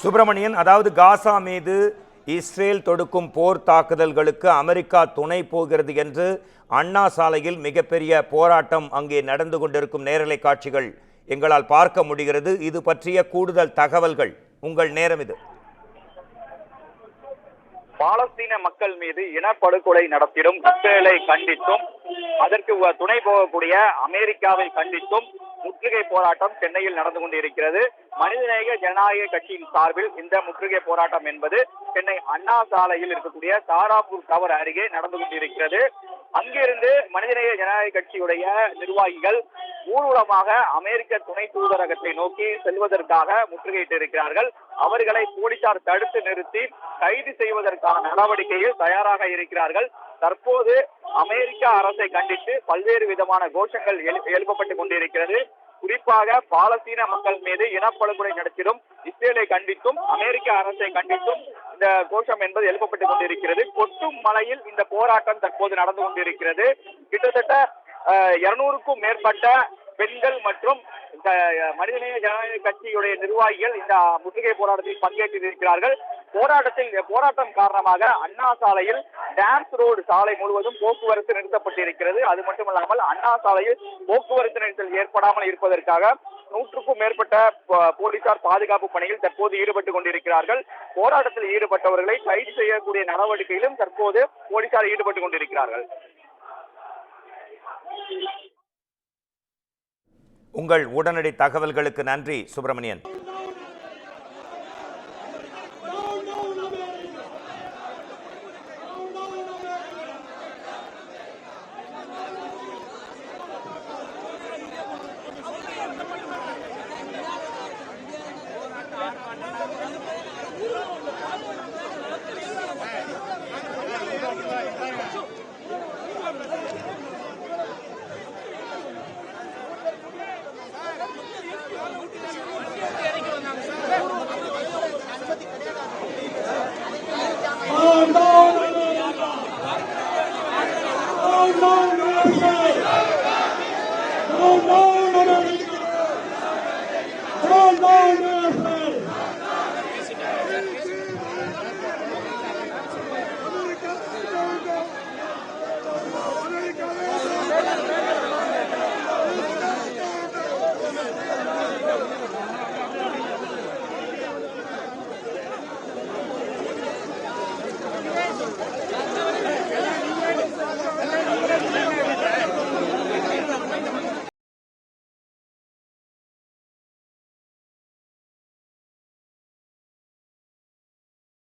சுப்பிரமணியன், அதாவது காசா மீது இஸ்ரேல் தொடுக்கும் போர் தாக்குதல்களுக்கு அமெரிக்கா துணை போகிறது என்று அண்ணா சாலையில் மிகப்பெரிய போராட்டம் அங்கே நடந்து கொண்டிருக்கும் நேரலை காட்சிகள் எங்களால் பார்க்க முடிகிறது. இது பற்றிய கூடுதல் தகவல்கள், உங்கள் நேரம் இது. பாலஸ்தீன மக்கள் மீது இனப்படுகொலை நடத்திடும் இஸ்ரேலை கண்டித்தும் அதற்கு துணை போகக்கூடிய அமெரிக்காவை கண்டித்தும் முற்றுகை போராட்டம் சென்னையில் நடந்து கொண்டிருக்கிறது. மனிதநேய ஜனநாயக கட்சியின் சார்பில் இந்த முற்றுகை போராட்டம் என்பது சென்னை அண்ணா சாலையில் இருக்கக்கூடிய தாராபூர் டவர் அருகே நடந்து கொண்டிருக்கிறது. அங்கிருந்து மனிதநேய ஜனநாயக கட்சியுடைய நிர்வாகிகள் ஊர்வலமாக அமெரிக்க துணை தூதரகத்தை நோக்கி செல்வதற்காக முற்றுகையிட்டு இருக்கிறார்கள். அவர்களை போலீசார் தடுத்து நிறுத்தி கைது செய்வதற்கான நடவடிக்கையில் தயாராக இருக்கிறார்கள். தற்போது அமெரிக்க அரசை கண்டித்து பல்வேறு விதமான கோஷங்கள் எழுப்பப்பட்டுக் கொண்டிருக்கிறது. குறிப்பாக பாலஸ்தீன மக்கள் மீது இனப்படுகொலை நடத்திடும் இஸ்ரேலை கண்டித்தும் அமெரிக்க அரசை கண்டித்தும் இந்த கோஷம் என்பது எழுப்பப்பட்டுக் கொண்டிருக்கிறது. கொட்டும் மலையில் இந்த போராட்டம் தற்போது நடந்து கொண்டிருக்கிறது. கிட்டத்தட்ட 200க்கும் மேற்பட்ட பெண்கள் மற்றும் மனிதநேய ஜனநாயக கட்சியுடைய நிர்வாகிகள் இந்த முற்றுகை போராட்டத்தில் பங்கேற்றிருக்கிறார்கள். போராட்டம் காரணமாக அண்ணா சாலையில் டான்ஸ் ரோடு சாலை முழுவதும் போக்குவரத்து நிறுத்தப்பட்டிருக்கிறது. அது மட்டுமல்லாமல் அண்ணா சாலையில் போக்குவரத்து நெரிசல் ஏற்படாமல் இருப்பதற்காக 100க்கும் மேற்பட்ட போலீசார் பாதுகாப்பு பணியில் தற்போது ஈடுபட்டுக் கொண்டிருக்கிறார்கள். போராட்டத்தில் ஈடுபட்டவர்களை கைது செய்யக்கூடிய நடவடிக்கையிலும் தற்போது போலீசார் ஈடுபட்டுக் கொண்டிருக்கிறார்கள். உங்கள் உடனடி தகவல்களுக்கு நன்றி சுப்பிரமணியன்.